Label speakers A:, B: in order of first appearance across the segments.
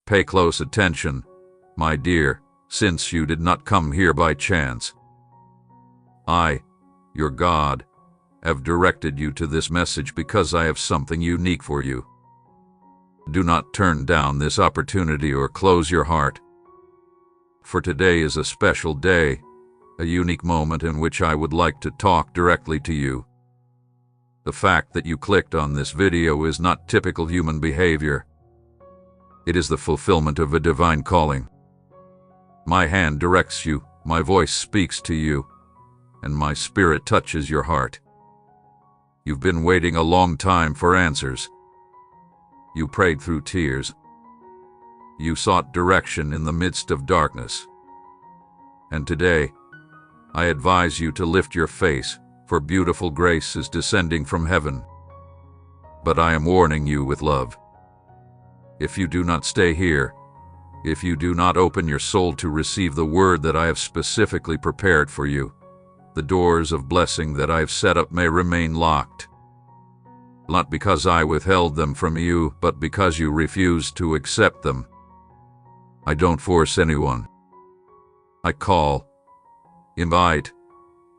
A: Pay close attention, my dear, since you did not come here by chance. I, your God, have directed you to this message because I have something unique for you. Do not turn down this opportunity or close your heart. For today is a special day, a unique moment in which I would like to talk directly to you. The fact that you clicked on this video is not typical human behavior. It is the fulfillment of a divine calling. My hand directs you, my voice speaks to you, and my spirit touches your heart. You've been waiting a long time for answers. You prayed through tears. You sought direction in the midst of darkness. And today, I advise you to lift your face, for beautiful grace is descending from heaven. But I am warning you with love. If you do not stay here, if you do not open your soul to receive the word that I have specifically prepared for you, the doors of blessing that I have set up may remain locked. Not because I withheld them from you, but because you refused to accept them. I don't force anyone. I call, invite,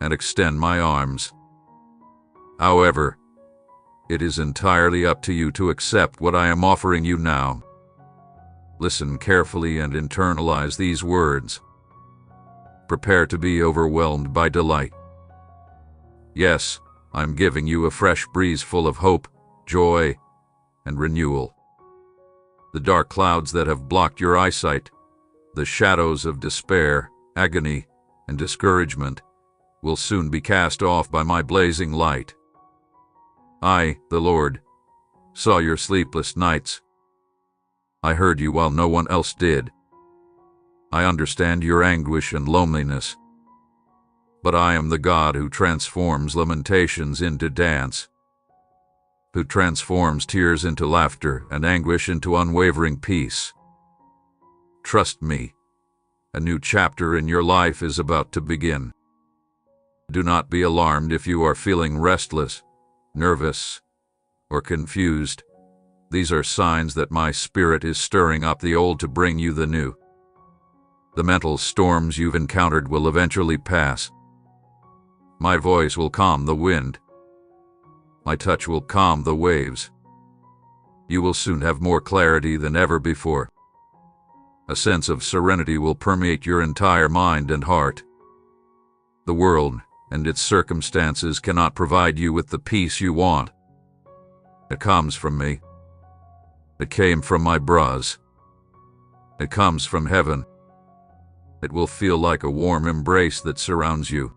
A: and extend my arms. However, it is entirely up to you to accept what I am offering you now. Listen carefully and internalize these words. Prepare to be overwhelmed by delight. Yes, I'm giving you a fresh breeze full of hope, joy, and renewal. The dark clouds that have blocked your eyesight, the shadows of despair, agony, and discouragement, will soon be cast off by my blazing light. I, the Lord, saw your sleepless nights. I heard you while no one else did. I understand your anguish and loneliness. But I am the God who transforms lamentations into dance, who transforms tears into laughter and anguish into unwavering peace. Trust me, a new chapter in your life is about to begin. Do not be alarmed if you are feeling restless, nervous, or confused. These are signs that my spirit is stirring up the old to bring you the new. The mental storms you've encountered will eventually pass. My voice will calm the wind. My touch will calm the waves. You will soon have more clarity than ever before. A sense of serenity will permeate your entire mind and heart. The world and its circumstances cannot provide you with the peace you want. It comes from me. It came from my bras. It comes from heaven. It will feel like a warm embrace that surrounds you.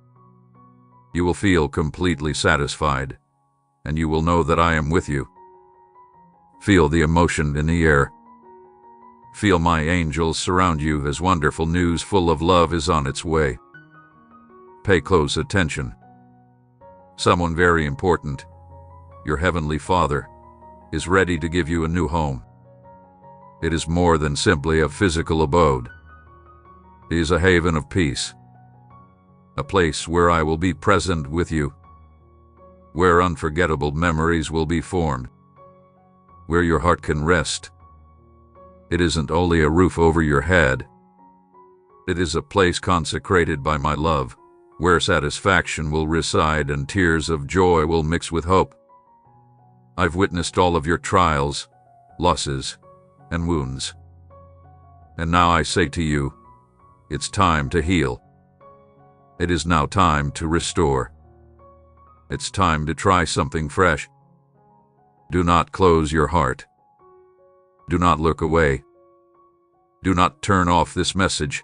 A: You will feel completely satisfied, and you will know that I am with you. Feel the emotion in the air. Feel my angels surround you as wonderful news full of love is on its way. Pay close attention. Someone very important, your Heavenly Father, is ready to give you a new home. It is more than simply a physical abode. It is a haven of peace, a place where I will be present with you, where unforgettable memories will be formed, where your heart can rest. It isn't only a roof over your head. It is a place consecrated by my love, where satisfaction will reside and tears of joy will mix with hope. I've witnessed all of your trials, losses, and wounds. And now I say to you, it's time to heal. It is now time to restore. It's time to try something fresh. Do not close your heart. Do not look away. Do not turn off this message.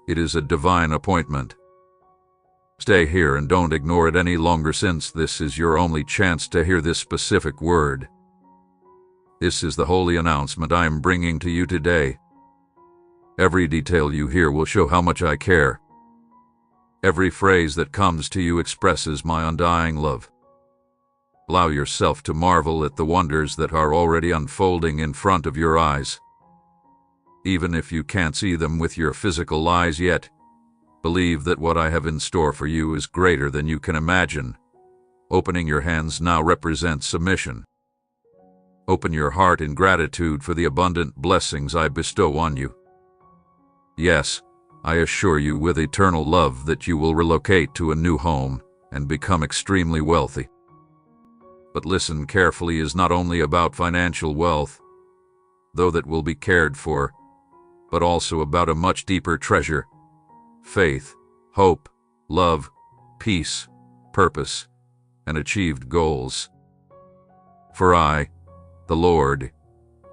A: It is a divine appointment. Stay here and don't ignore it any longer, since this is your only chance to hear this specific word. This is the holy announcement I am bringing to you today. Every detail you hear will show how much I care. Every phrase that comes to you expresses my undying love. Allow yourself to marvel at the wonders that are already unfolding in front of your eyes. Even if you can't see them with your physical eyes yet, believe that what I have in store for you is greater than you can imagine. Opening your hands now represents submission. Open your heart in gratitude for the abundant blessings I bestow on you. Yes, I assure you with eternal love that you will relocate to a new home and become extremely wealthy. But listen carefully, is not only about financial wealth, though that will be cared for, but also about a much deeper treasure: faith, hope, love, peace, purpose, and achieved goals. For I, the Lord,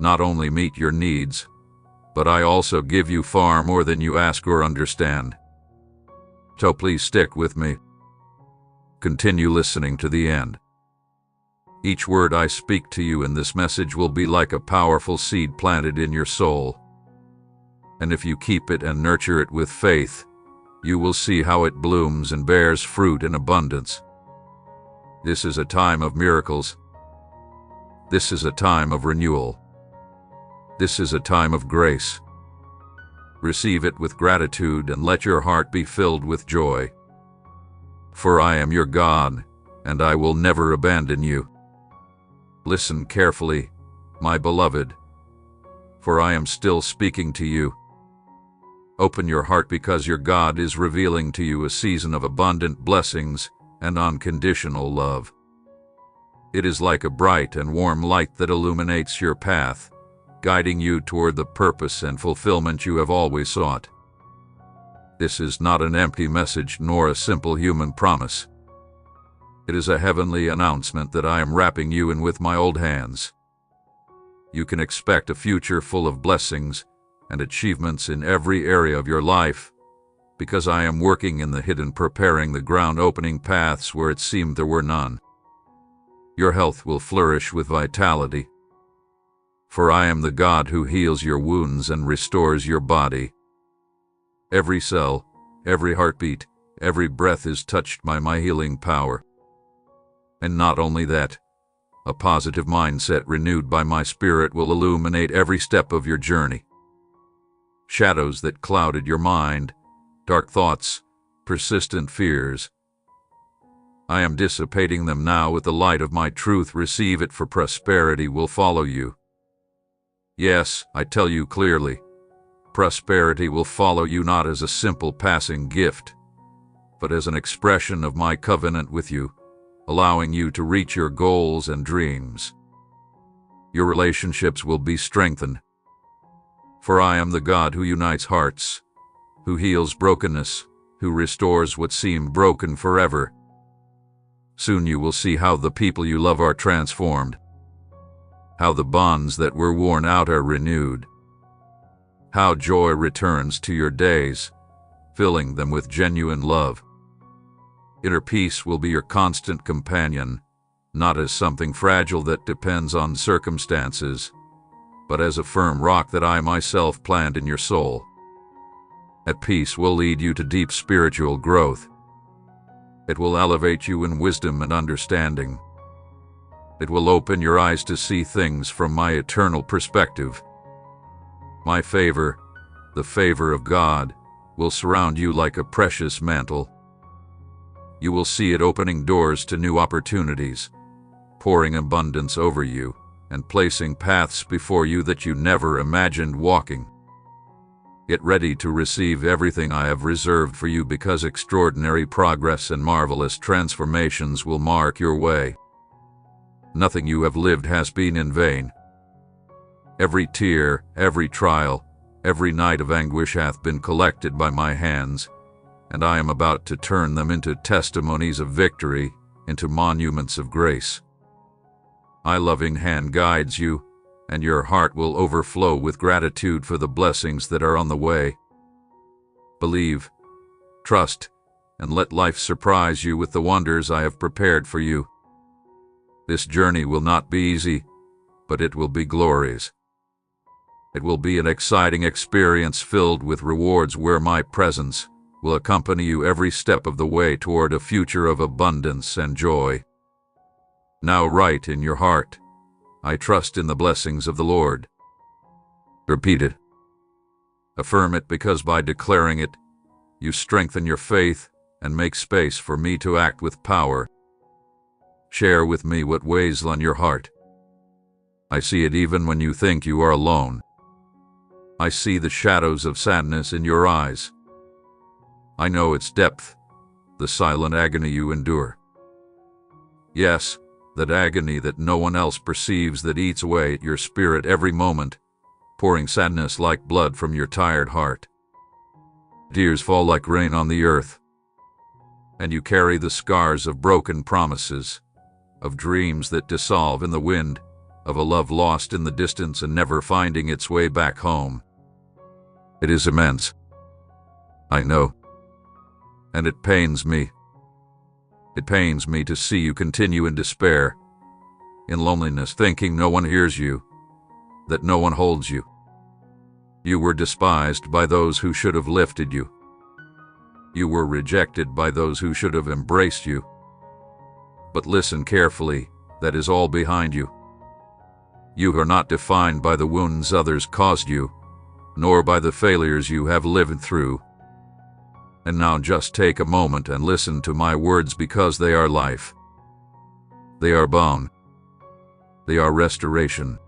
A: not only meet your needs, but I also give you far more than you ask or understand. So please stick with me. Continue listening to the end. Each word I speak to you in this message will be like a powerful seed planted in your soul. And if you keep it and nurture it with faith, you will see how it blooms and bears fruit in abundance. This is a time of miracles. This is a time of renewal. This is a time of grace. Receive it with gratitude and let your heart be filled with joy. For I am your God, and I will never abandon you. Listen carefully, my beloved, for I am still speaking to you. Open your heart because your God is revealing to you a season of abundant blessings and unconditional love. It is like a bright and warm light that illuminates your path, guiding you toward the purpose and fulfillment you have always sought. This is not an empty message nor a simple human promise. It is a heavenly announcement that I am wrapping you in with my old hands. You can expect a future full of blessings and achievements in every area of your life, because I am working in the hidden, preparing the ground, opening paths where it seemed there were none. Your health will flourish with vitality, for I am the God who heals your wounds and restores your body. Every cell, every heartbeat, every breath is touched by my healing power. And not only that, a positive mindset renewed by my Spirit will illuminate every step of your journey. Shadows that clouded your mind, dark thoughts, persistent fears, I am dissipating them now with the light of my truth. Receive it, for prosperity will follow you. Yes, I tell you clearly, prosperity will follow you not as a simple passing gift, but as an expression of my covenant with you, allowing you to reach your goals and dreams. Your relationships will be strengthened, for I am the God who unites hearts, who heals brokenness, who restores what seemed broken forever. Soon you will see how the people you love are transformed, how the bonds that were worn out are renewed, how joy returns to your days, filling them with genuine love. Inner peace will be your constant companion, not as something fragile that depends on circumstances, but as a firm rock that I myself plant in your soul. At peace will lead you to deep spiritual growth. It will elevate you in wisdom and understanding. It will open your eyes to see things from my eternal perspective. My favor, the favor of God, will surround you like a precious mantle. You will see it opening doors to new opportunities, pouring abundance over you, and placing paths before you that you never imagined walking. Get ready to receive everything I have reserved for you, because extraordinary progress and marvelous transformations will mark your way. Nothing you have lived has been in vain. Every tear, every trial, every night of anguish hath been collected by my hands, and I am about to turn them into testimonies of victory, into monuments of grace. My loving hand guides you, and your heart will overflow with gratitude for the blessings that are on the way. Believe, trust, and let life surprise you with the wonders I have prepared for you. This journey will not be easy, but it will be glorious. It will be an exciting experience filled with rewards, where my presence will accompany you every step of the way toward a future of abundance and joy. Now write in your heart, I trust in the blessings of the Lord. Repeat it. Affirm it, because by declaring it, you strengthen your faith and make space for me to act with power. Share with me what weighs on your heart. I see it even when you think you are alone. I see the shadows of sadness in your eyes. I know its depth, the silent agony you endure. Yes, that agony that no one else perceives, that eats away at your spirit every moment, pouring sadness like blood from your tired heart. Tears fall like rain on the earth, and you carry the scars of broken promises, of dreams that dissolve in the wind, of a love lost in the distance and never finding its way back home. It is immense. I know. And it pains me. It pains me to see you continue in despair, in loneliness, thinking no one hears you, that no one holds you. You were despised by those who should have lifted you. You were rejected by those who should have embraced you. But listen carefully, that is all behind you. You are not defined by the wounds others caused you, nor by the failures you have lived through. And now just take a moment and listen to my words, because they are life. They are balm. They are restoration.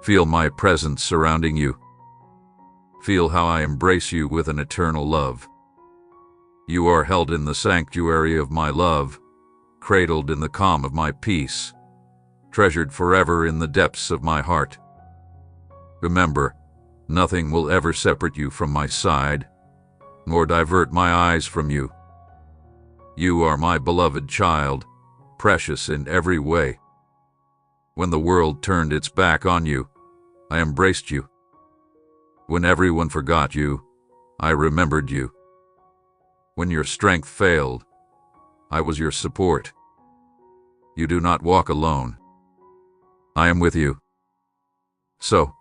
A: Feel my presence surrounding you. Feel how I embrace you with an eternal love. You are held in the sanctuary of my love, cradled in the calm of my peace, treasured forever in the depths of my heart. Remember, nothing will ever separate you from my side, nor divert my eyes from you. You are my beloved child, precious in every way. When the world turned its back on you, I embraced you. When everyone forgot you, I remembered you. When your strength failed, I was your support. You do not walk alone. I am with you. So,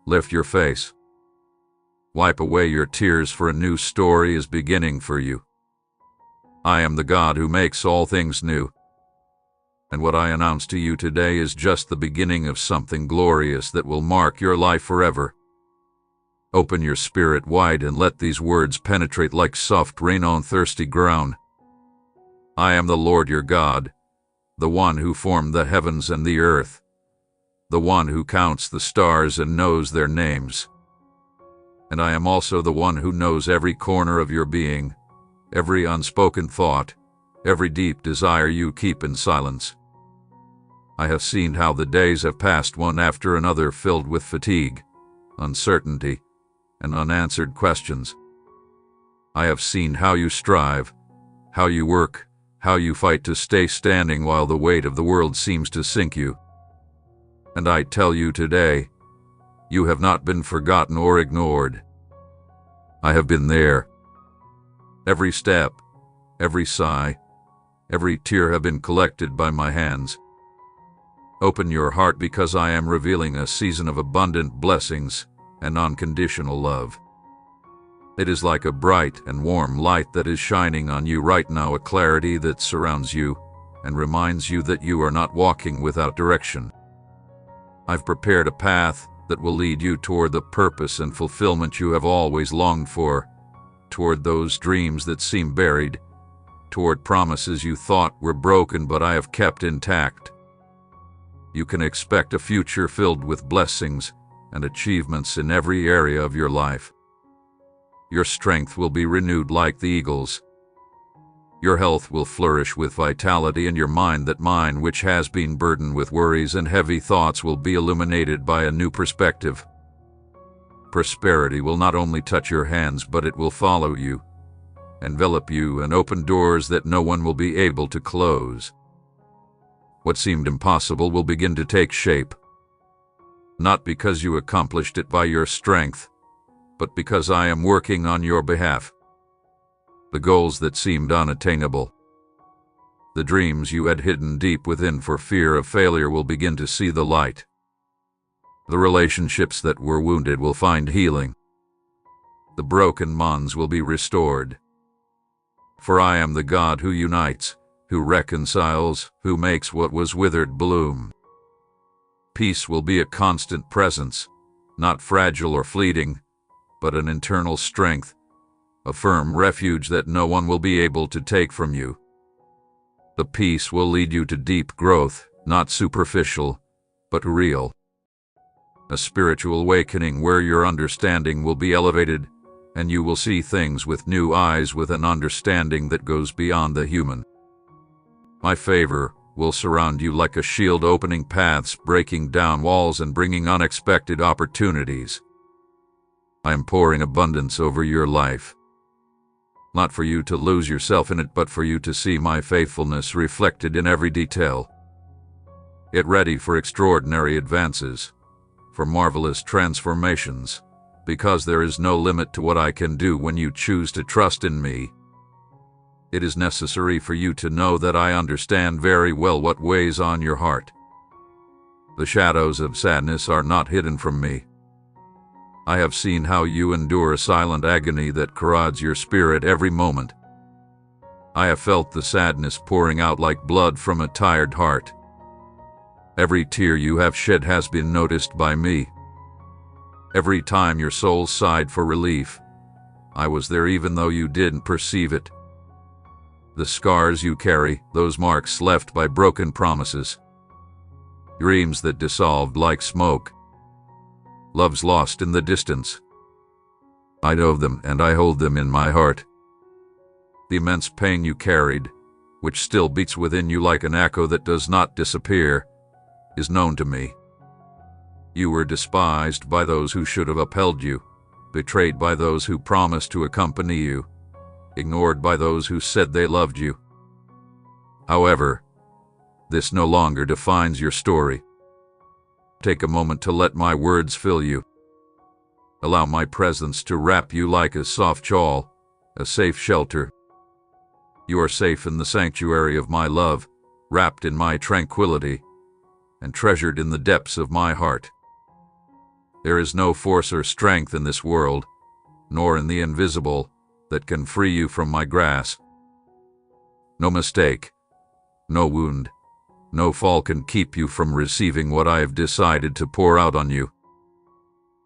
A: lift your face. Wipe away your tears, for a new story is beginning for you. I am the God who makes all things new. And what I announce to you today is just the beginning of something glorious that will mark your life forever. Open your spirit wide and let these words penetrate like soft rain on thirsty ground. I am the Lord your God, the one who formed the heavens and the earth, the one who counts the stars and knows their names. And I am also the one who knows every corner of your being, every unspoken thought, every deep desire you keep in silence. I have seen how the days have passed one after another, filled with fatigue, uncertainty, and unanswered questions. I have seen how you strive, how you work, how you fight to stay standing while the weight of the world seems to sink you. And I tell you today, you have not been forgotten or ignored. I have been there. Every step, every sigh, every tear have been collected by my hands. Open your heart, because I am revealing a season of abundant blessings and unconditional love. It is like a bright and warm light that is shining on you right now, a clarity that surrounds you and reminds you that you are not walking without direction. I've prepared a path that will lead you toward the purpose and fulfillment you have always longed for, toward those dreams that seem buried, toward promises you thought were broken but I have kept intact. You can expect a future filled with blessings and achievements in every area of your life. Your strength will be renewed like the eagle's. Your health will flourish with vitality, and your mind, that mind which has been burdened with worries and heavy thoughts, will be illuminated by a new perspective. Prosperity will not only touch your hands, but it will follow you, envelop you, and open doors that no one will be able to close. What seemed impossible will begin to take shape, not because you accomplished it by your strength, but because I am working on your behalf. The goals that seemed unattainable, the dreams you had hidden deep within for fear of failure, will begin to see the light. The relationships that were wounded will find healing. The broken bonds will be restored. For I am the God who unites, who reconciles, who makes what was withered bloom. Peace will be a constant presence, not fragile or fleeting, but an internal strength, a firm refuge that no one will be able to take from you. The peace will lead you to deep growth, not superficial, but real. A spiritual awakening where your understanding will be elevated, and you will see things with new eyes, with an understanding that goes beyond the human. My favor will surround you like a shield, opening paths, breaking down walls, and bringing unexpected opportunities. I am pouring abundance over your life. Not for you to lose yourself in it, but for you to see my faithfulness reflected in every detail. Get ready for extraordinary advances, for marvelous transformations, because there is no limit to what I can do when you choose to trust in me. It is necessary for you to know that I understand very well what weighs on your heart. The shadows of sadness are not hidden from me. I have seen how you endure a silent agony that corrodes your spirit every moment. I have felt the sadness pouring out like blood from a tired heart. Every tear you have shed has been noticed by me. Every time your soul sighed for relief, I was there even though you didn't perceive it. The scars you carry, those marks left by broken promises, dreams that dissolved like smoke, loves lost in the distance. I know them and I hold them in my heart. The immense pain you carried, which still beats within you like an echo that does not disappear, is known to me. You were despised by those who should have upheld you, betrayed by those who promised to accompany you, ignored by those who said they loved you. However, this no longer defines your story. Take a moment to let my words fill you. Allow my presence to wrap you like a soft shawl, a safe shelter. You are safe in the sanctuary of my love, wrapped in my tranquility, and treasured in the depths of my heart. There is no force or strength in this world, nor in the invisible, that can free you from my grasp. No mistake, no wound, no fall can keep you from receiving what I have decided to pour out on you.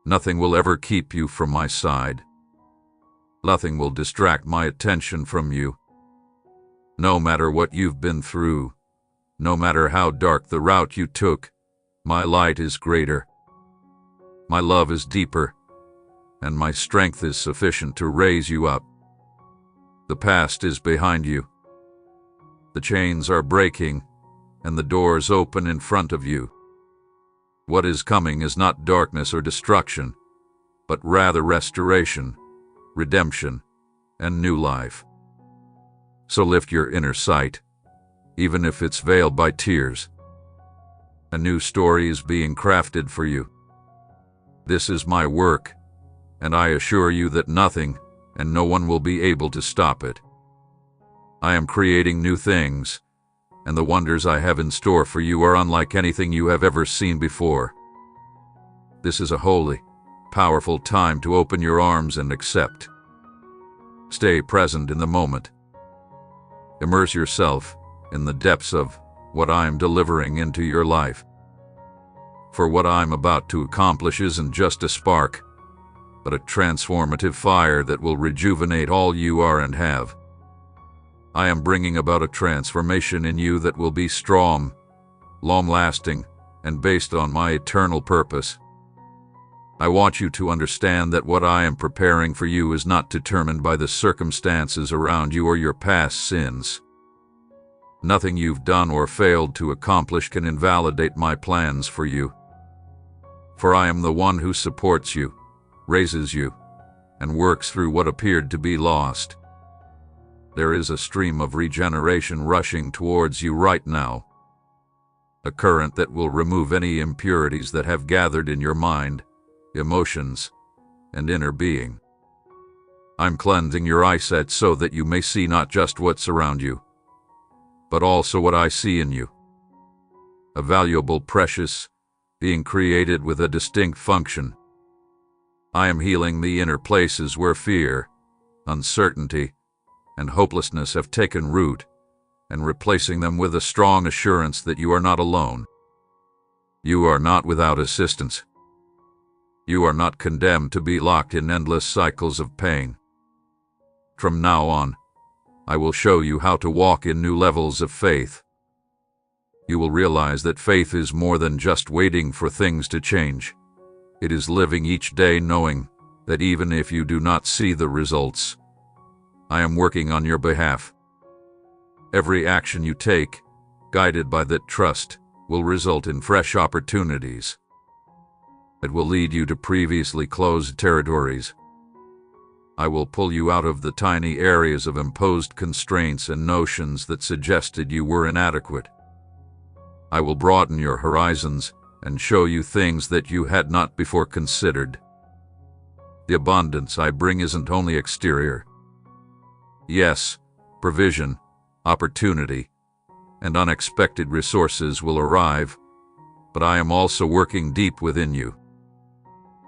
A: Nothing will ever keep you from my side. Nothing will distract my attention from you. No matter what you've been through, no matter how dark the route you took, my light is greater. My love is deeper, and my strength is sufficient to raise you up. The past is behind you. The chains are breaking, and the doors open in front of you. What is coming is not darkness or destruction, but rather restoration, redemption, and new life. So lift your inner sight, even if it's veiled by tears. A new story is being crafted for you. This is my work, and I assure you that nothing and no one will be able to stop it. I am creating new things, and the wonders I have in store for you are unlike anything you have ever seen before. This is a holy, powerful time to open your arms and accept. Stay present in the moment. Immerse yourself in the depths of what I am delivering into your life. For what I'm about to accomplish isn't just a spark, but a transformative fire that will rejuvenate all you are and have. I am bringing about a transformation in you that will be strong, long-lasting, and based on my eternal purpose. I want you to understand that what I am preparing for you is not determined by the circumstances around you or your past sins. Nothing you've done or failed to accomplish can invalidate my plans for you. For I am the one who supports you, raises you, and works through what appeared to be lost. There is a stream of regeneration rushing towards you right now, a current that will remove any impurities that have gathered in your mind, emotions, and inner being. I'm cleansing your eyesight so that you may see not just what's around you, but also what I see in you. A valuable, precious being created with a distinct function. I am healing the inner places where fear, uncertainty, and hopelessness have taken root, and replacing them with a strong assurance that you are not alone. You are not without assistance. You are not condemned to be locked in endless cycles of pain. From now on, I will show you how to walk in new levels of faith. You will realize that faith is more than just waiting for things to change. It is living each day knowing that even if you do not see the results, I am working on your behalf. Every action you take, guided by that trust, will result in fresh opportunities. It will lead you to previously closed territories. I will pull you out of the tiny areas of imposed constraints and notions that suggested you were inadequate. I will broaden your horizons and show you things that you had not before considered. The abundance I bring isn't only exterior. Yes, provision, opportunity, and unexpected resources will arrive, but I am also working deep within you.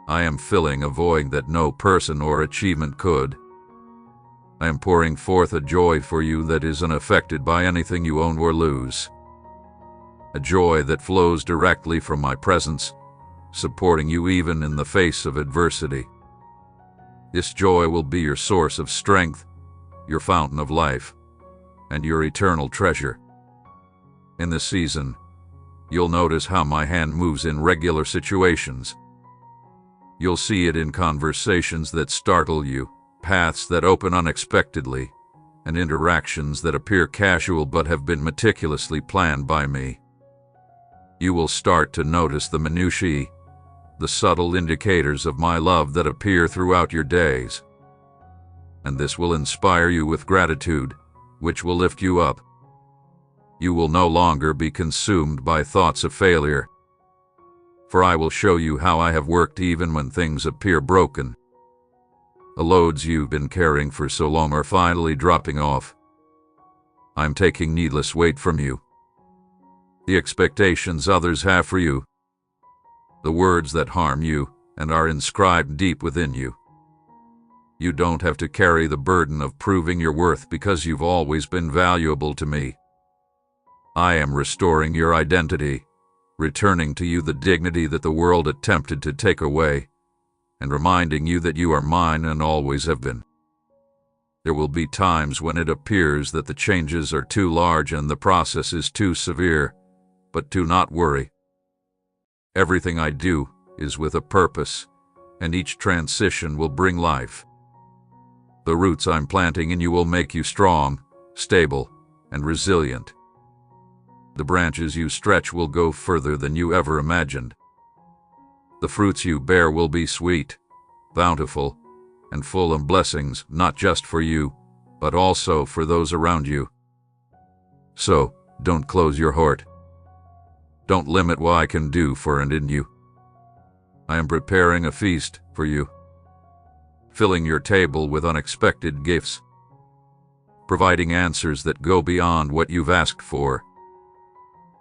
A: I am filling a void that no person or achievement could. I am pouring forth a joy for you that is unaffected by anything you own or lose. A joy that flows directly from my presence, supporting you even in the face of adversity. This joy will be your source of strength, your fountain of life, and your eternal treasure. In this season, you'll notice how my hand moves in regular situations. You'll see it in conversations that startle you, paths that open unexpectedly, and interactions that appear casual but have been meticulously planned by me. You will start to notice the minutiae, the subtle indicators of my love that appear throughout your days. And this will inspire you with gratitude, which will lift you up. You will no longer be consumed by thoughts of failure, for I will show you how I have worked even when things appear broken. The loads you've been carrying for so long are finally dropping off. I'm taking needless weight from you. The expectations others have for you, the words that harm you and are inscribed deep within you. You don't have to carry the burden of proving your worth because you've always been valuable to me. I am restoring your identity, returning to you the dignity that the world attempted to take away, and reminding you that you are mine and always have been. There will be times when it appears that the changes are too large and the process is too severe, but do not worry. Everything I do is with a purpose, and each transition will bring life. The roots I'm planting in you will make you strong, stable, and resilient. The branches you stretch will go further than you ever imagined. The fruits you bear will be sweet, bountiful, and full of blessings, not just for you, but also for those around you. So, don't close your heart. Don't limit what I can do for and in you. I am preparing a feast for you, filling your table with unexpected gifts, providing answers that go beyond what you've asked for.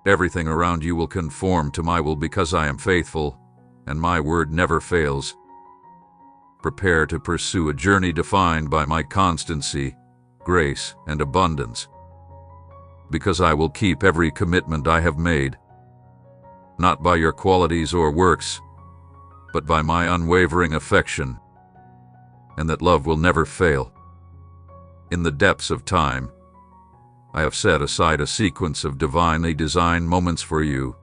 A: Everything around you will conform to my will because I am faithful, and my word never fails. Prepare to pursue a journey defined by my constancy, grace, and abundance, because I will keep every commitment I have made, not by your qualities or works, but by my unwavering affection, and that love will never fail. In the depths of time, I have set aside a sequence of divinely designed moments for you,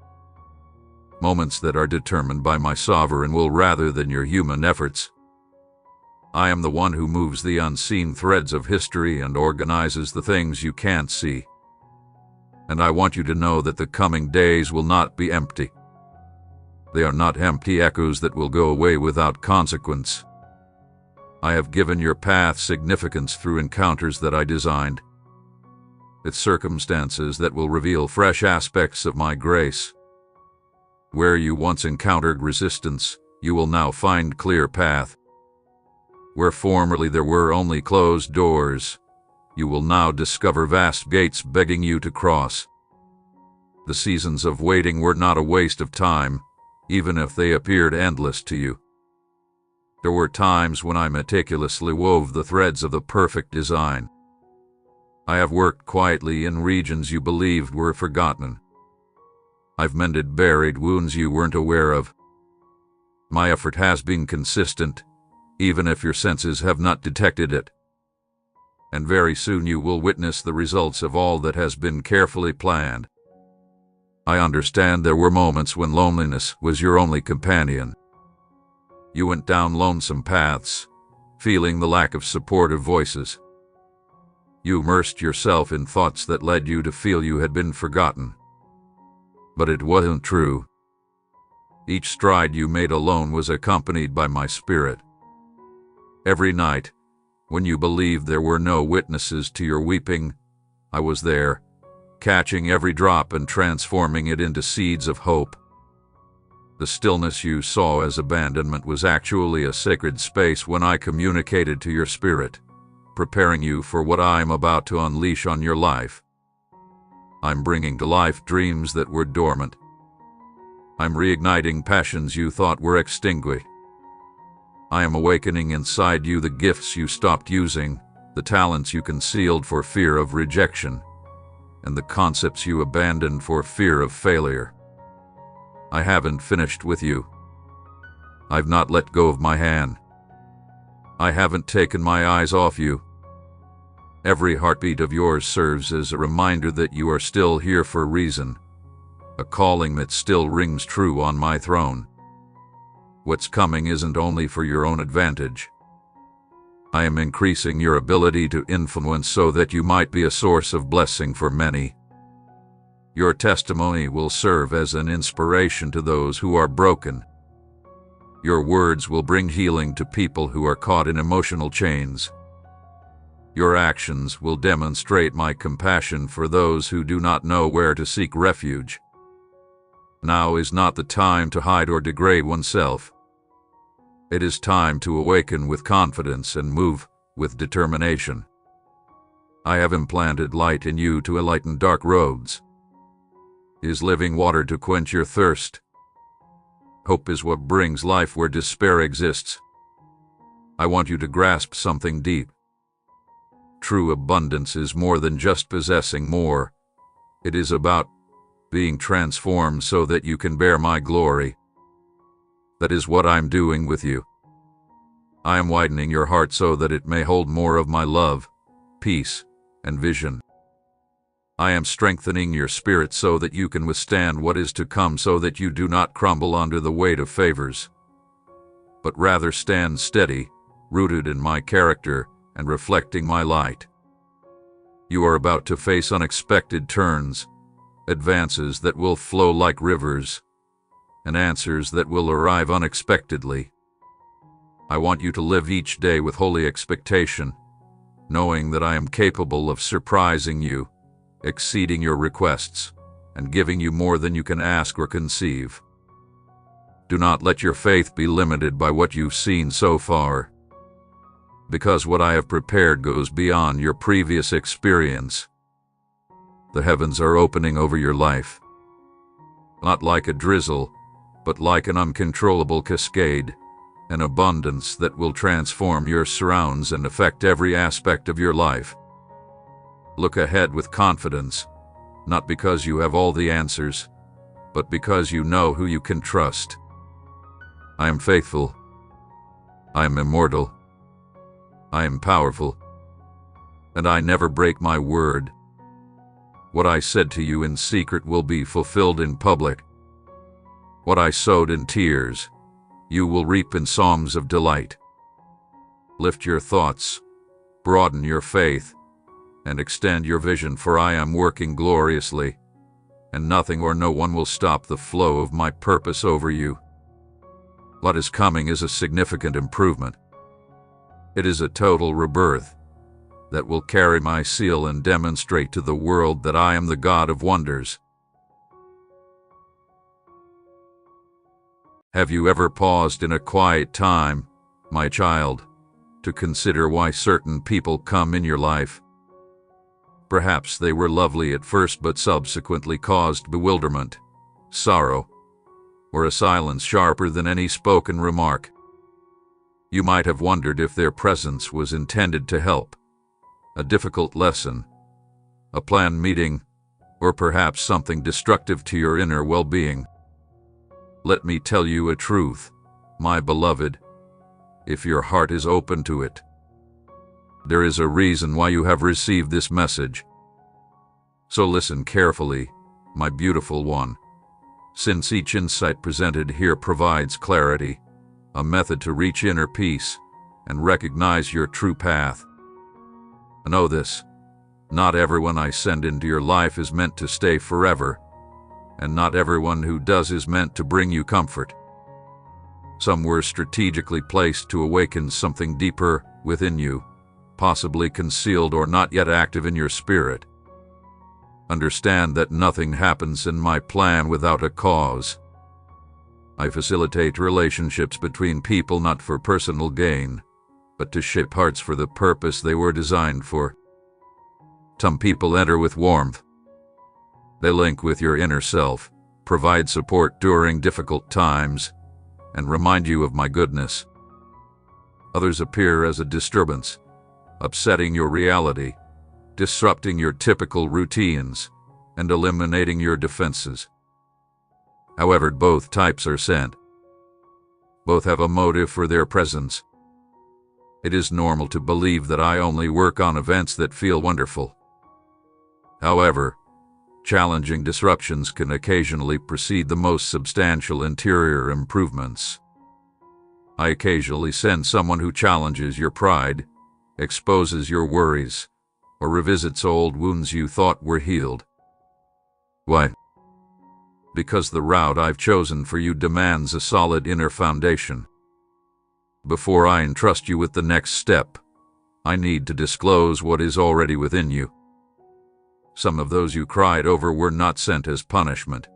A: moments that are determined by my sovereign will rather than your human efforts. I am the one who moves the unseen threads of history and organizes the things you can't see. And I want you to know that the coming days will not be empty. They are not empty echoes that will go away without consequence. I have given your path significance through encounters that I designed. It's circumstances that will reveal fresh aspects of my grace. Where you once encountered resistance, you will now find clear path. Where formerly there were only closed doors, you will now discover vast gates begging you to cross. The seasons of waiting were not a waste of time, even if they appeared endless to you. There were times when I meticulously wove the threads of the perfect design. I have worked quietly in regions you believed were forgotten. I've mended buried wounds you weren't aware of. My effort has been consistent, even if your senses have not detected it. And very soon you will witness the results of all that has been carefully planned. I understand there were moments when loneliness was your only companion. You went down lonesome paths, feeling the lack of supportive voices. You immersed yourself in thoughts that led you to feel you had been forgotten. But it wasn't true. Each stride you made alone was accompanied by my spirit. Every night, when you believed there were no witnesses to your weeping, I was there, catching every drop and transforming it into seeds of hope. The stillness you saw as abandonment was actually a sacred space when I communicated to your spirit, preparing you for what I am about to unleash on your life. I'm bringing to life dreams that were dormant. I'm reigniting passions you thought were extinguished. I am awakening inside you the gifts you stopped using, the talents you concealed for fear of rejection, and the concepts you abandoned for fear of failure. I haven't finished with you. I've not let go of my hand. I haven't taken my eyes off you. Every heartbeat of yours serves as a reminder that you are still here for a reason, a calling that still rings true on my throne. What's coming isn't only for your own advantage. I am increasing your ability to influence so that you might be a source of blessing for many. Your testimony will serve as an inspiration to those who are broken. Your words will bring healing to people who are caught in emotional chains. Your actions will demonstrate my compassion for those who do not know where to seek refuge. Now is not the time to hide or degrade oneself. It is time to awaken with confidence and move with determination. I have implanted light in you to enlighten dark roads. Is living water to quench your thirst. Hope is what brings life where despair exists. I want you to grasp something deep. True abundance is more than just possessing more. It is about being transformed so that you can bear my glory. That is what I'm doing with you. I am widening your heart so that it may hold more of my love, peace, and vision. I am strengthening your spirit so that you can withstand what is to come, so that you do not crumble under the weight of favors, but rather stand steady, rooted in my character and reflecting my light. You are about to face unexpected turns, advances that will flow like rivers, and answers that will arrive unexpectedly. I want you to live each day with holy expectation, knowing that I am capable of surprising you, exceeding your requests, and giving you more than you can ask or conceive. Do not let your faith be limited by what you've seen so far, because what I have prepared goes beyond your previous experience. The heavens are opening over your life, not like a drizzle, but like an uncontrollable cascade, an abundance that will transform your surrounds and affect every aspect of your life. Look ahead with confidence, not because you have all the answers, but because you know who you can trust. I am faithful. I am immortal. I am powerful. And I never break my word. What I said to you in secret will be fulfilled in public. What I sowed in tears, you will reap in songs of delight. Lift your thoughts, broaden your faith, and extend your vision, for I am working gloriously, and nothing or no one will stop the flow of my purpose over you. What is coming is a significant improvement. It is a total rebirth that will carry my seal and demonstrate to the world that I am the God of wonders. Have you ever paused in a quiet time, my child, to consider why certain people come in your life? Perhaps they were lovely at first but subsequently caused bewilderment, sorrow, or a silence sharper than any spoken remark. You might have wondered if their presence was intended to help, a difficult lesson, a planned meeting, or perhaps something destructive to your inner well-being. Let me tell you a truth, my beloved, if your heart is open to it. There is a reason why you have received this message. So listen carefully, my beautiful one, since each insight presented here provides clarity, a method to reach inner peace and recognize your true path. Know this, not everyone I send into your life is meant to stay forever, and not everyone who does is meant to bring you comfort. Some were strategically placed to awaken something deeper within you, possibly concealed or not yet active in your spirit. Understand that nothing happens in my plan without a cause. I facilitate relationships between people not for personal gain, but to shape hearts for the purpose they were designed for. Some people enter with warmth. They link with your inner self, provide support during difficult times, and remind you of my goodness. Others appear as a disturbance, upsetting your reality, disrupting your typical routines, and eliminating your defenses. However, both types are sent. Both have a motive for their presence. It is normal to believe that I only work on events that feel wonderful. However, challenging disruptions can occasionally precede the most substantial interior improvements. I occasionally send someone who challenges your pride, exposes your worries, or revisits old wounds you thought were healed. Why? Because the route I've chosen for you demands a solid inner foundation. Before I entrust you with the next step, I need to disclose what is already within you. Some of those you cried over were not sent as punishment.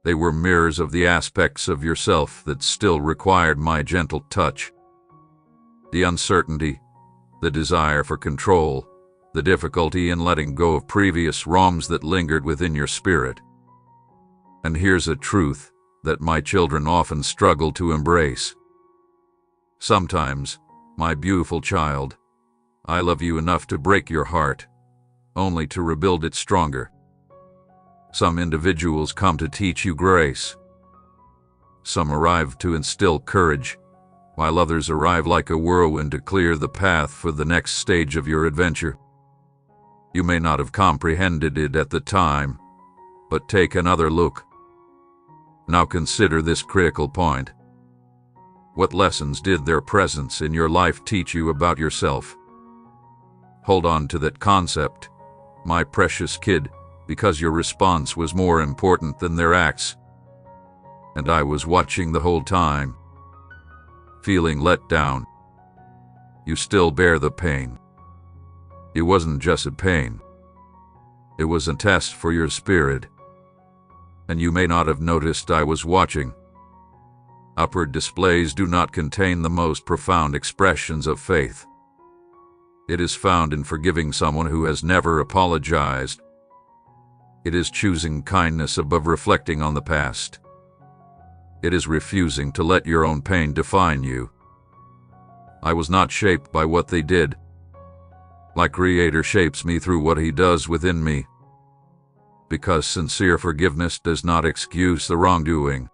A: They were mirrors of the aspects of yourself that still required my gentle touch. The uncertainty, the desire for control, the difficulty in letting go of previous wrongs that lingered within your spirit. And here's a truth that my children often struggle to embrace. Sometimes, my beautiful child, I love you enough to break your heart, only to rebuild it stronger. Some individuals come to teach you grace. Some arrive to instill courage, while others arrive like a whirlwind to clear the path for the next stage of your adventure. You may not have comprehended it at the time, but take another look. Now consider this critical point. What lessons did their presence in your life teach you about yourself? Hold on to that concept, my precious kid, because your response was more important than their acts. And I was watching the whole time, feeling let down. You still bear the pain. It wasn't just a pain. It was a test for your spirit. And you may not have noticed I was watching. Upward displays do not contain the most profound expressions of faith. It is found in forgiving someone who has never apologized. It is choosing kindness above reflecting on the past. It is refusing to let your own pain define you. I was not shaped by what they did. My Creator shapes me through what He does within me. Because sincere forgiveness does not excuse the wrongdoing.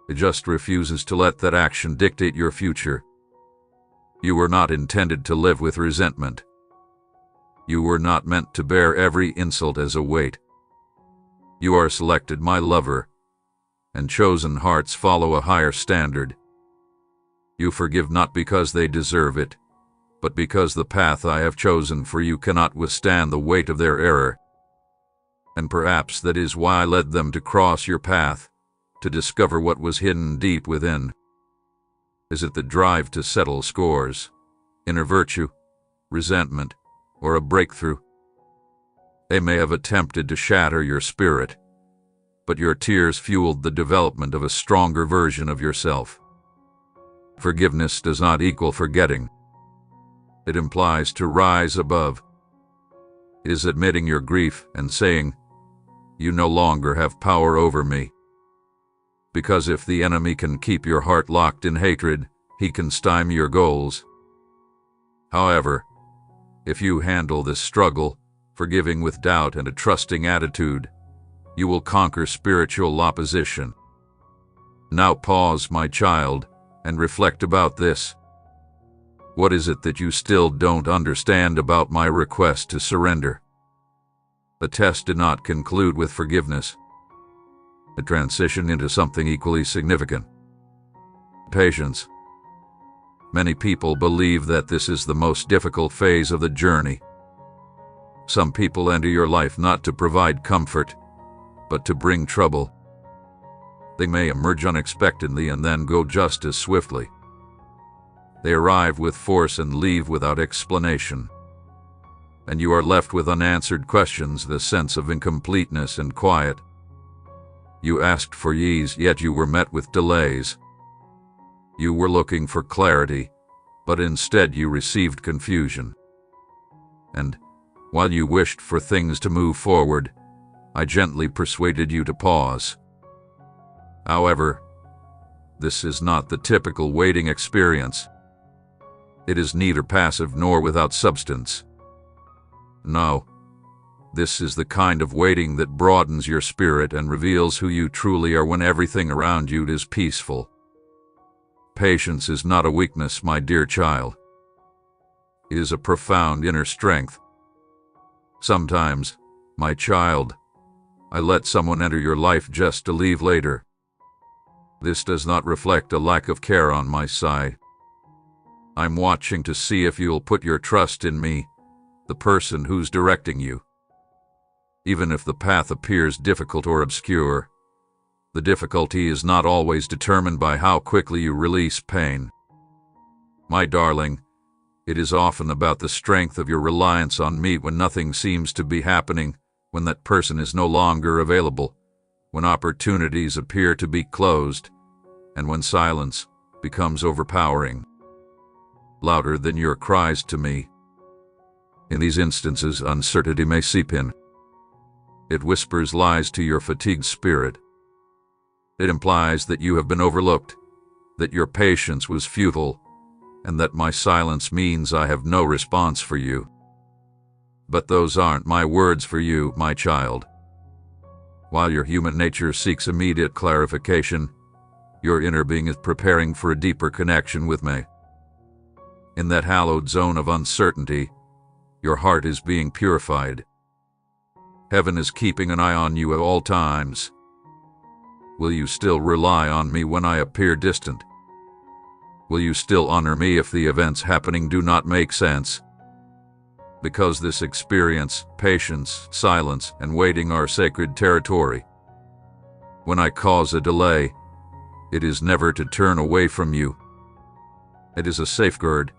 A: It just refuses to let that action dictate your future. You were not intended to live with resentment. You were not meant to bear every insult as a weight. You are selected, my lover, and chosen hearts follow a higher standard. You forgive not because they deserve it, but because the path I have chosen for you cannot withstand the weight of their error. And perhaps that is why I led them to cross your path, to discover what was hidden deep within. Is it the drive to settle scores, inner virtue, resentment, or a breakthrough? They may have attempted to shatter your spirit, but your tears fueled the development of a stronger version of yourself. Forgiveness does not equal forgetting. It implies to rise above. It is admitting your grief and saying, "You no longer have power over me." Because if the enemy can keep your heart locked in hatred, he can stymie your goals. However, if you handle this struggle, forgiving with doubt and a trusting attitude, you will conquer spiritual opposition. Now pause, my child, and reflect about this. What is it that you still don't understand about my request to surrender? The test did not conclude with forgiveness. It transitioned into something equally significant: patience. Many people believe that this is the most difficult phase of the journey. Some people enter your life not to provide comfort, but to bring trouble. They may emerge unexpectedly and then go just as swiftly. They arrive with force and leave without explanation. And you are left with unanswered questions, the sense of incompleteness and quiet. You asked for ease, yet you were met with delays. You were looking for clarity, but instead you received confusion. And while you wished for things to move forward, I gently persuaded you to pause. However, this is not the typical waiting experience. It is neither passive nor without substance. No, this is the kind of waiting that broadens your spirit and reveals who you truly are when everything around you is peaceful. Patience is not a weakness, my dear child. It is a profound inner strength. Sometimes, my child, I let someone enter your life just to leave later. This does not reflect a lack of care on my side. I'm watching to see if you'll put your trust in me, the person who's directing you. Even if the path appears difficult or obscure, the difficulty is not always determined by how quickly you release pain. My darling, it is often about the strength of your reliance on me when nothing seems to be happening, when that person is no longer available, when opportunities appear to be closed, and when silence becomes overpowering, louder than your cries to me. In these instances, uncertainty may seep in. It whispers lies to your fatigued spirit. It implies that you have been overlooked, that your patience was futile, and that my silence means I have no response for you. But those aren't my words for you, my child. While your human nature seeks immediate clarification, your inner being is preparing for a deeper connection with me. In that hallowed zone of uncertainty, your heart is being purified. Heaven is keeping an eye on you at all times. Will you still rely on me when I appear distant? Will you still honor me if the events happening do not make sense? Because this experience, patience, silence, and waiting are sacred territory. When I cause a delay, it is never to turn away from you. It is a safeguard,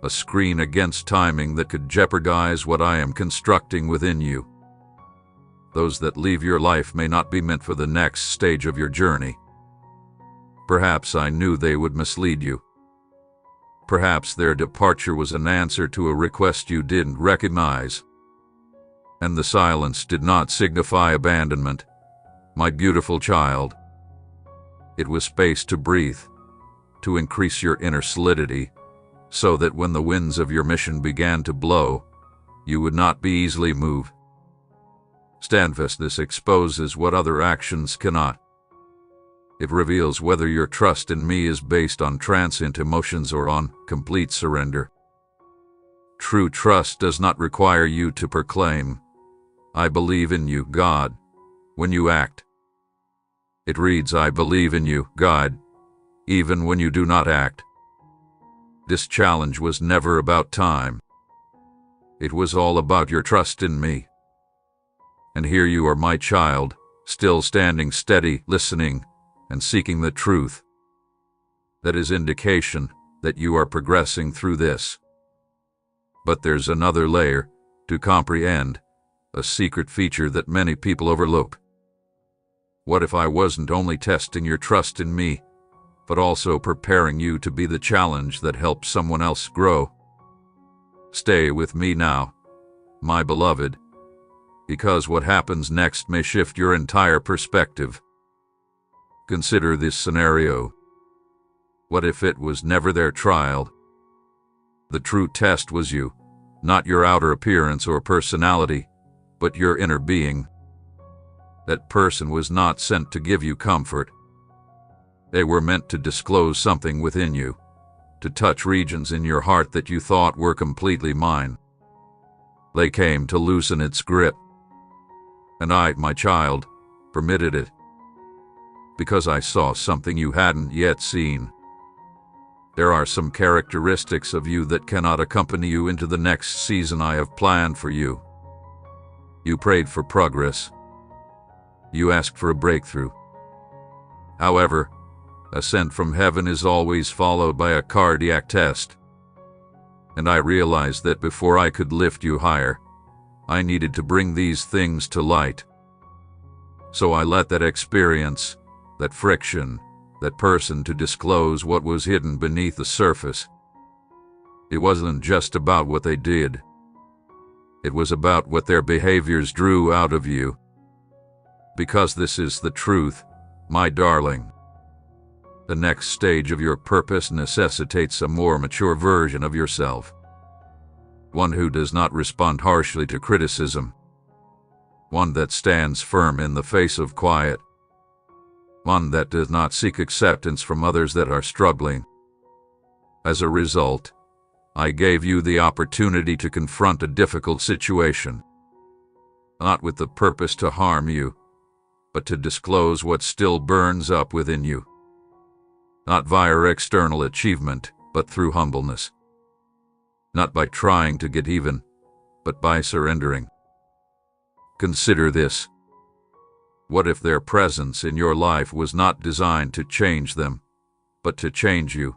A: a screen against timing that could jeopardize what I am constructing within you. Those that leave your life may not be meant for the next stage of your journey. Perhaps I knew they would mislead you. Perhaps their departure was an answer to a request you didn't recognize. And the silence did not signify abandonment, my beautiful child. It was space to breathe, to increase your inner solidity, so that when the winds of your mission began to blow, you would not be easily moved. Steadfastness exposes what other actions cannot. It reveals whether your trust in me is based on transient emotions or on complete surrender. True trust does not require you to proclaim, "I believe in you, God," when you act. It reads, "I believe in you, God," even when you do not act. This challenge was never about time. It was all about your trust in me. And here you are, my child, still standing steady, listening, and seeking the truth. That is indication that you are progressing through this. But there's another layer to comprehend, a secret feature that many people overlook. What if I wasn't only testing your trust in me, but also preparing you to be the challenge that helps someone else grow? Stay with me now, my beloved, because what happens next may shift your entire perspective. Consider this scenario. What if it was never their trial? The true test was you, not your outer appearance or personality, but your inner being. That person was not sent to give you comfort. They were meant to disclose something within you, to touch regions in your heart that you thought were completely mine. They came to loosen its grip, And I, my child, permitted it. Because I saw something you hadn't yet seen. There are some characteristics of you that cannot accompany you into the next season I have planned for you. You prayed for progress. You asked for a breakthrough. However, a sent from heaven is always followed by a cardiac test. And I realized that before I could lift you higher, I needed to bring these things to light. So I let that experience, that friction, that person to disclose what was hidden beneath the surface. It wasn't just about what they did. It was about what their behaviors drew out of you. Because this is the truth, my darling. The next stage of your purpose necessitates a more mature version of yourself. One who does not respond harshly to criticism. One that stands firm in the face of quiet. One that does not seek acceptance from others that are struggling. As a result, I gave you the opportunity to confront a difficult situation. Not with the purpose to harm you, but to disclose what still burns up within you. Not via external achievement, but through humbleness. Not by trying to get even, but by surrendering. Consider this. What if their presence in your life was not designed to change them, but to change you?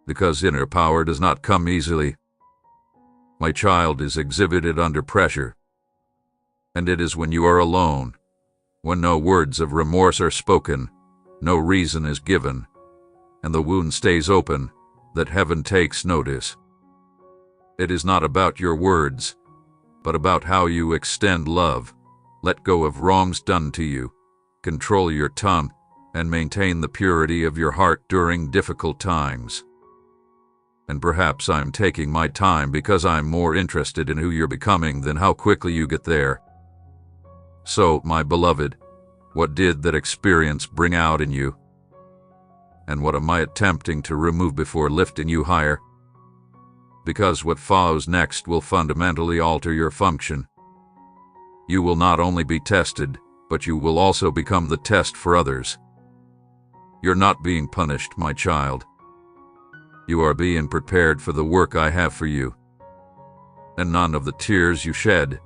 A: Because inner power does not come easily. My child is exhibited under pressure. And it is when you are alone, when no words of remorse are spoken, no reason is given, and the wound stays open, that heaven takes notice. It is not about your words, but about how you extend love, let go of wrongs done to you, control your tongue, and maintain the purity of your heart during difficult times. And perhaps I'm taking my time because I'm more interested in who you're becoming than how quickly you get there. So, my beloved, what did that experience bring out in you? And what am I attempting to remove before lifting you higher? Because what follows next will fundamentally alter your function. You will not only be tested, but you will also become the test for others. You're not being punished, my child. You are being prepared for the work I have for you. And none of the tears you shed,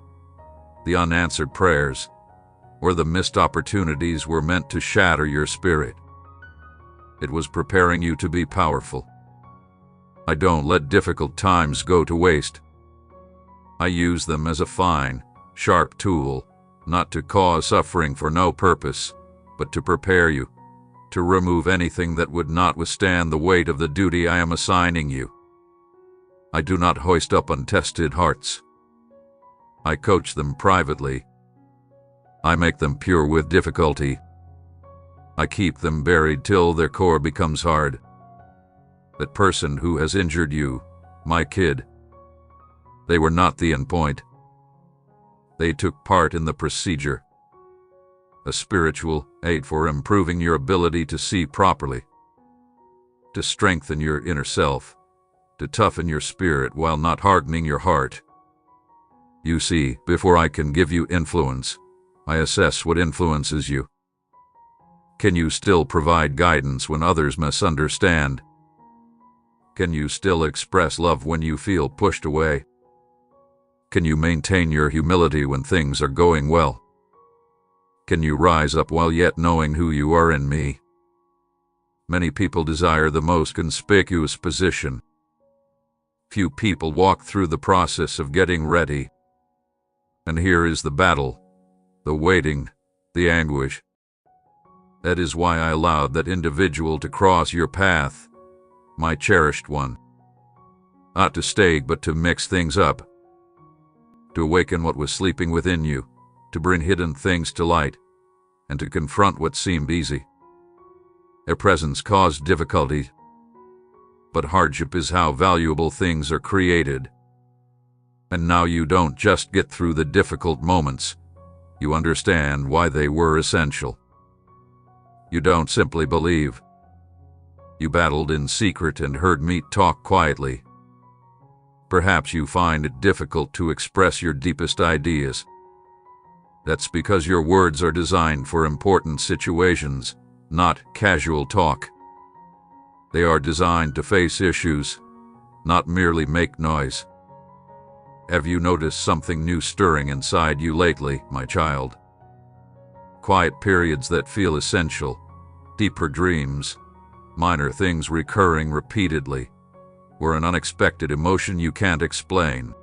A: the unanswered prayers, or the missed opportunities were meant to shatter your spirit. It was preparing you to be powerful. I don't let difficult times go to waste. I use them as a fine, sharp tool, not to cause suffering for no purpose, but to prepare you, to remove anything that would not withstand the weight of the duty I am assigning you. I do not hoist up untested hearts. I coach them privately. I make them pure with difficulty. I keep them buried till their core becomes hard. That person who has injured you, my kid, they were not the end point. They took part in the procedure. A spiritual aid for improving your ability to see properly, to strengthen your inner self, to toughen your spirit while not hardening your heart. You see, before I can give you influence, I assess what influences you. Can you still provide guidance when others misunderstand? Can you still express love when you feel pushed away? Can you maintain your humility when things are going well? Can you rise up while yet knowing who you are in me? Many people desire the most conspicuous position. Few people walk through the process of getting ready. And here is the battle, the waiting, the anguish. That is why I allowed that individual to cross your path, my cherished one. Not to stay, but to mix things up. To awaken what was sleeping within you, to bring hidden things to light, and to confront what seemed easy. Their presence caused difficulty, but hardship is how valuable things are created. And now you don't just get through the difficult moments, you understand why they were essential. You don't simply believe. You battled in secret and heard me talk quietly. Perhaps you find it difficult to express your deepest ideas. That's because your words are designed for important situations, not casual talk. They are designed to face issues, not merely make noise. Have you noticed something new stirring inside you lately, my child? Quiet periods that feel essential, deeper dreams, minor things recurring repeatedly, or an unexpected emotion you can't explain.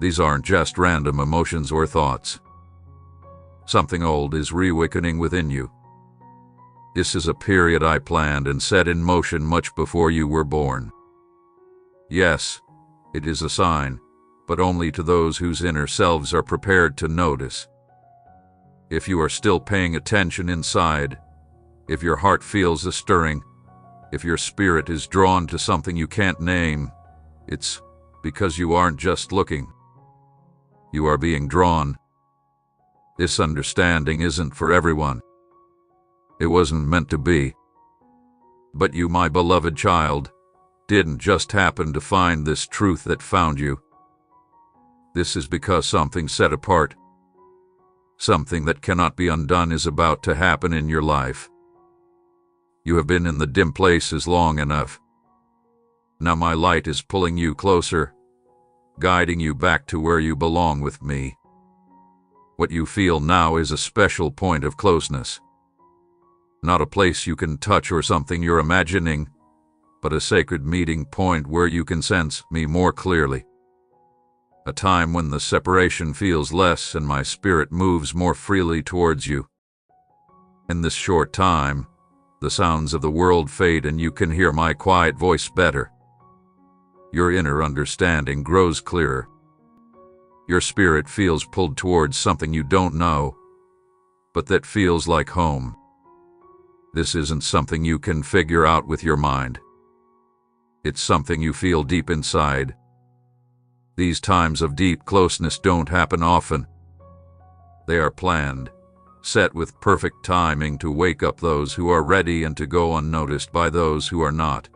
A: These aren't just random emotions or thoughts. Something old is reawakening within you. This is a period I planned and set in motion much before you were born. Yes, it is a sign, but only to those whose inner selves are prepared to notice. If you are still paying attention inside, if your heart feels a stirring, if your spirit is drawn to something you can't name, it's because you aren't just looking. You are being drawn. This understanding isn't for everyone. It wasn't meant to be. But you, my beloved child, didn't just happen to find this truth that found you. This is because something set apart, something that cannot be undone, is about to happen in your life. You have been in the dim places long enough. Now my light is pulling you closer, guiding you back to where you belong with me. What you feel now is a special point of closeness. Not a place you can touch or something you're imagining, but a sacred meeting point where you can sense me more clearly. A time when the separation feels less and my spirit moves more freely towards you. In this short time, the sounds of the world fade and you can hear my quiet voice better. Your inner understanding grows clearer. Your spirit feels pulled towards something you don't know, but that feels like home. This isn't something you can figure out with your mind. It's something you feel deep inside. These times of deep closeness don't happen often. They are planned, set with perfect timing to wake up those who are ready and to go unnoticed by those who are not.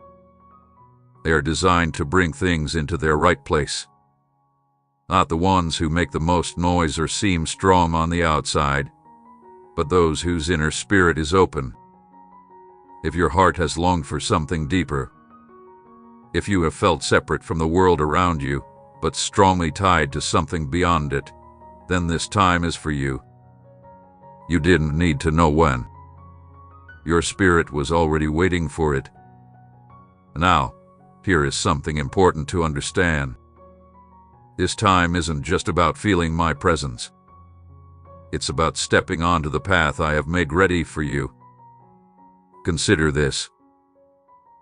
A: They are designed to bring things into their right place. Not the ones who make the most noise or seem strong on the outside, but those whose inner spirit is open. If your heart has longed for something deeper, if you have felt separate from the world around you, but strongly tied to something beyond it, then this time is for you. You didn't need to know when. Your spirit was already waiting for it. Now, here is something important to understand. This time isn't just about feeling my presence. It's about stepping onto the path I have made ready for you. Consider this.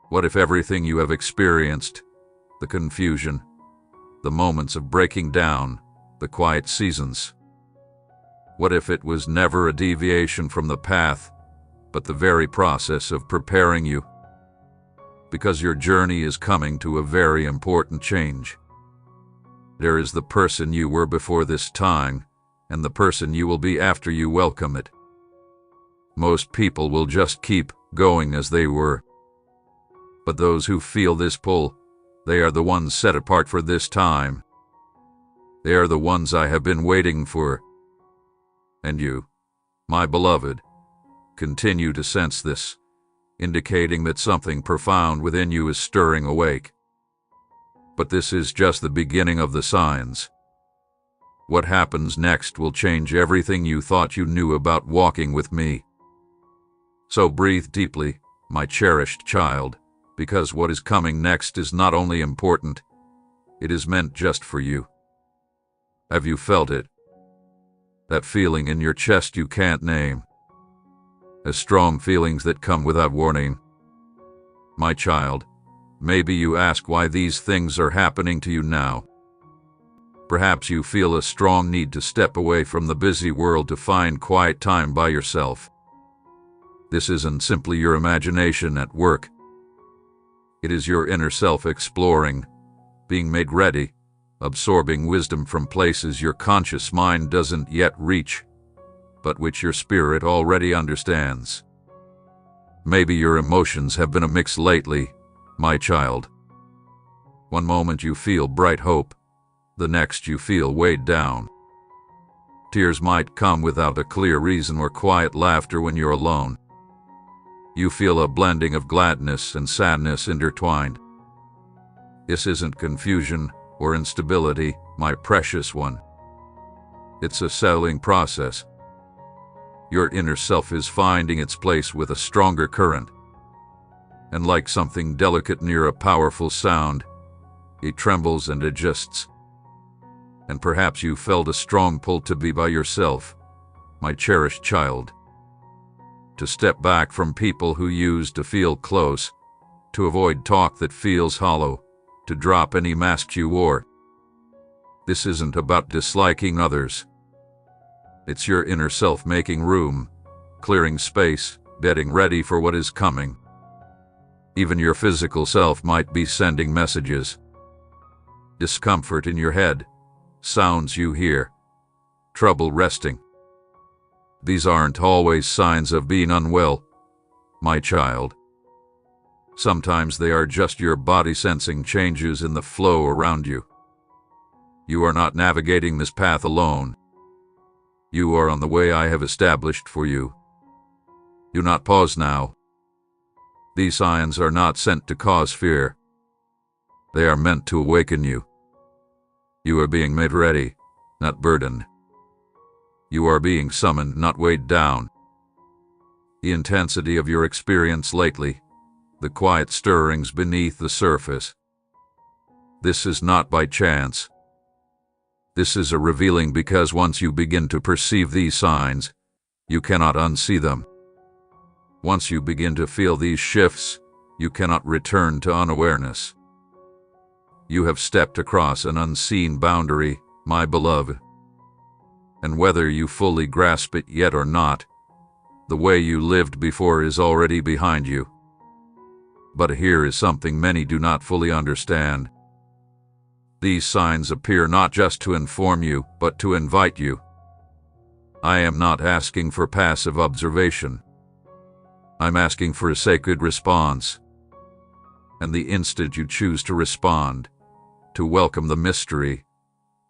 A: What if everything you have experienced, the confusion, the moments of breaking down, the quiet seasons, what if it was never a deviation from the path, but the very process of preparing you? Because your journey is coming to a very important change. There is the person you were before this time, and the person you will be after you welcome it. Most people will just keep going as they were. But those who feel this pull, they are the ones set apart for this time. They are the ones I have been waiting for. And you, my beloved, continue to sense this, indicating that something profound within you is stirring awake. But this is just the beginning of the signs. What happens next will change everything you thought you knew about walking with me. So breathe deeply, my cherished child, because what is coming next is not only important, it is meant just for you. Have you felt it? That feeling in your chest you can't name. As strong feelings that come without warning. My child, maybe you ask why these things are happening to you now. Perhaps you feel a strong need to step away from the busy world to find quiet time by yourself. This isn't simply your imagination at work. It is your inner self exploring, being made ready, absorbing wisdom from places your conscious mind doesn't yet reach, but which your spirit already understands. Maybe your emotions have been a mix lately, my child. One moment you feel bright hope, the next you feel weighed down. Tears might come without a clear reason, or quiet laughter when you're alone. You feel a blending of gladness and sadness intertwined. This isn't confusion or instability, my precious one. It's a settling process. Your inner self is finding its place with a stronger current. And like something delicate near a powerful sound, it trembles and adjusts. And perhaps you felt a strong pull to be by yourself, my cherished child. To step back from people who used to feel close, to avoid talk that feels hollow, to drop any mask you wore. This isn't about disliking others. It's your inner self making room, clearing space, getting ready for what is coming. Even your physical self might be sending messages. Discomfort in your head, sounds you hear, trouble resting. These aren't always signs of being unwell, my child. Sometimes they are just your body sensing changes in the flow around you. You are not navigating this path alone. You are on the way I have established for you. Do not pause now. These signs are not sent to cause fear. They are meant to awaken you. You are being made ready, not burdened. You are being summoned, not weighed down. The intensity of your experience lately, the quiet stirrings beneath the surface. This is not by chance. This is a revealing, because once you begin to perceive these signs, you cannot unsee them. Once you begin to feel these shifts, you cannot return to unawareness. You have stepped across an unseen boundary, my beloved. And whether you fully grasp it yet or not, the way you lived before is already behind you. But here is something many do not fully understand. These signs appear not just to inform you, but to invite you. I am not asking for passive observation. I'm asking for a sacred response. And the instant you choose to respond, to welcome the mystery,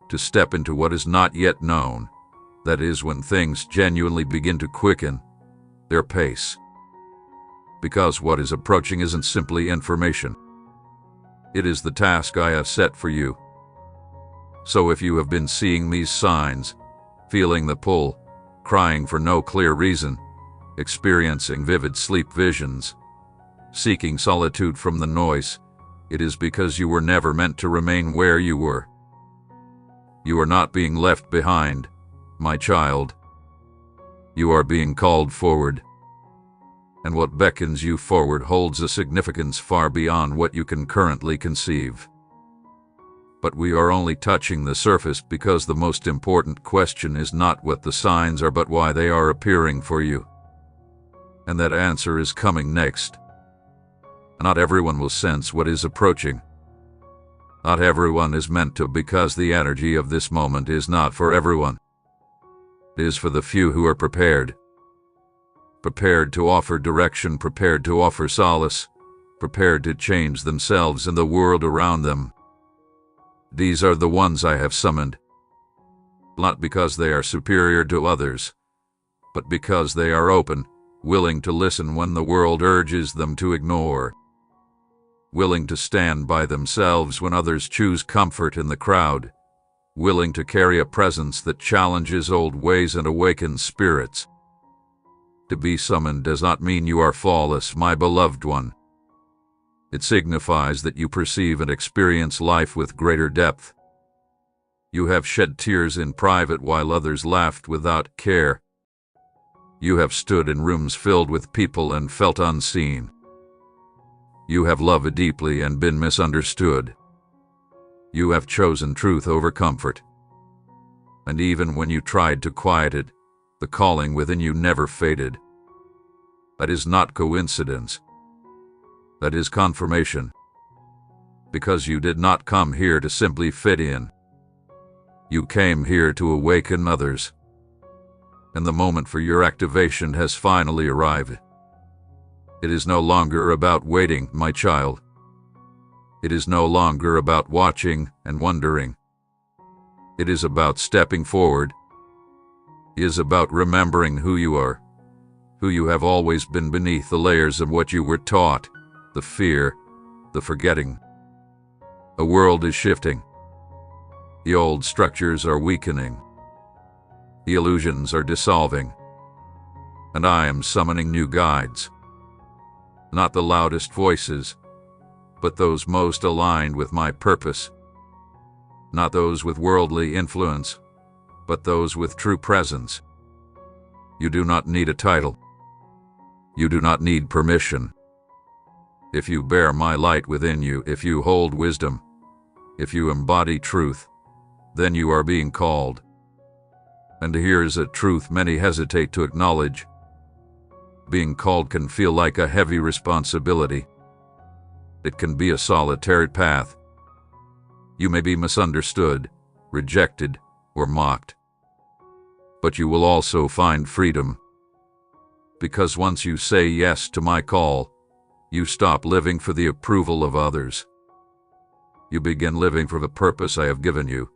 A: to step into what is not yet known, that is when things genuinely begin to quicken their pace. Because what is approaching isn't simply information. It is the task I have set for you. So if you have been seeing these signs, feeling the pull, crying for no clear reason, experiencing vivid sleep visions, seeking solitude from the noise, it is because you were never meant to remain where you were. You are not being left behind, my child. You are being called forward. And what beckons you forward holds a significance far beyond what you can currently conceive. But we are only touching the surface, because the most important question is not what the signs are, but why they are appearing for you. And that answer is coming next. Not everyone will sense what is approaching. Not everyone is meant to, because the energy of this moment is not for everyone. It is for the few who are prepared. Prepared to offer direction, prepared to offer solace, prepared to change themselves and the world around them. These are the ones I have summoned. Not because they are superior to others, but because they are open, willing to listen when the world urges them to ignore. Willing to stand by themselves when others choose comfort in the crowd. Willing to carry a presence that challenges old ways and awakens spirits. To be summoned does not mean you are flawless, my beloved one. It signifies that you perceive and experience life with greater depth. You have shed tears in private while others laughed without care. You have stood in rooms filled with people and felt unseen. You have loved deeply and been misunderstood. You have chosen truth over comfort. And even when you tried to quiet it, the calling within you never faded. That is not coincidence. That is confirmation. Because you did not come here to simply fit in. You came here to awaken others. And the moment for your activation has finally arrived. It is no longer about waiting, my child. It is no longer about watching and wondering. It is about stepping forward. is about remembering who you are, who you have always been beneath the layers of what you were taught, the fear, the forgetting. A world is shifting. The old structures are weakening. The illusions are dissolving. And I am summoning new guides. Not the loudest voices, but those most aligned with my purpose. Not those with worldly influence, but those with true presence. You do not need a title. You do not need permission. If you bear my light within you, if you hold wisdom, if you embody truth, then you are being called. And here is a truth many hesitate to acknowledge. Being called can feel like a heavy responsibility. It can be a solitary path. You may be misunderstood, rejected, or mocked. But you will also find freedom. Because once you say yes to my call, you stop living for the approval of others. You begin living for the purpose I have given you.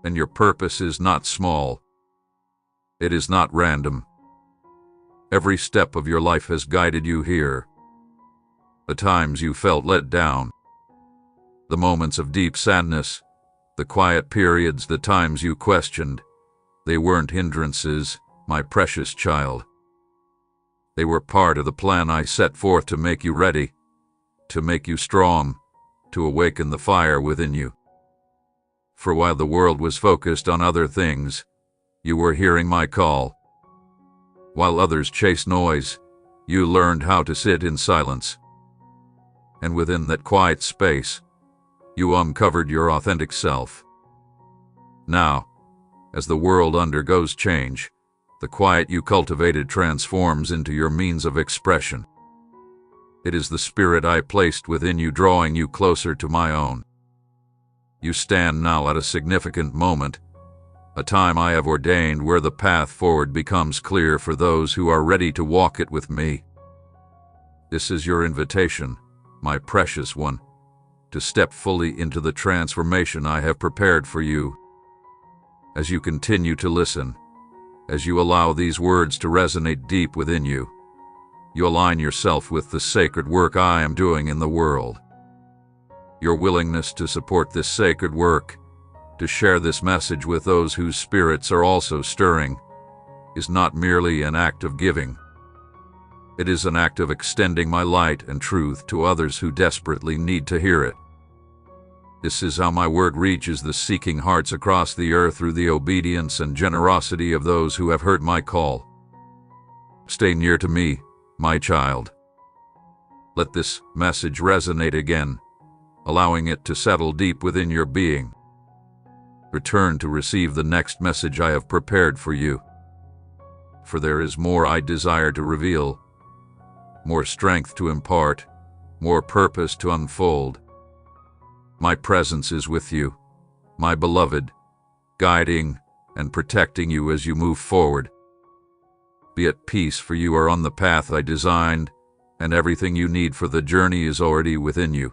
A: And your purpose is not small. It is not random. Every step of your life has guided you here. The times you felt let down, the moments of deep sadness, the quiet periods, the times you questioned, they weren't hindrances, my precious child. They were part of the plan I set forth to make you ready, to make you strong, to awaken the fire within you. For while the world was focused on other things, you were hearing my call. While others chased noise, you learned how to sit in silence. And within that quiet space, you uncovered your authentic self. Now, as the world undergoes change, the quiet you cultivated transforms into your means of expression. It is the spirit I placed within you drawing you closer to my own. You stand now at a significant moment, a time I have ordained where the path forward becomes clear for those who are ready to walk it with me. This is your invitation, my precious one, to step fully into the transformation I have prepared for you. As you continue to listen, as you allow these words to resonate deep within you, you align yourself with the sacred work I am doing in the world. Your willingness to support this sacred work, to share this message with those whose spirits are also stirring, is not merely an act of giving. It is an act of extending my light and truth to others who desperately need to hear it. This is how my word reaches the seeking hearts across the earth through the obedience and generosity of those who have heard my call. Stay near to me, my child. Let this message resonate again, allowing it to settle deep within your being. Return to receive the next message I have prepared for you. For there is more I desire to reveal, more strength to impart, more purpose to unfold. My presence is with you, my beloved, guiding and protecting you as you move forward. Be at peace, for you are on the path I designed, and everything you need for the journey is already within you.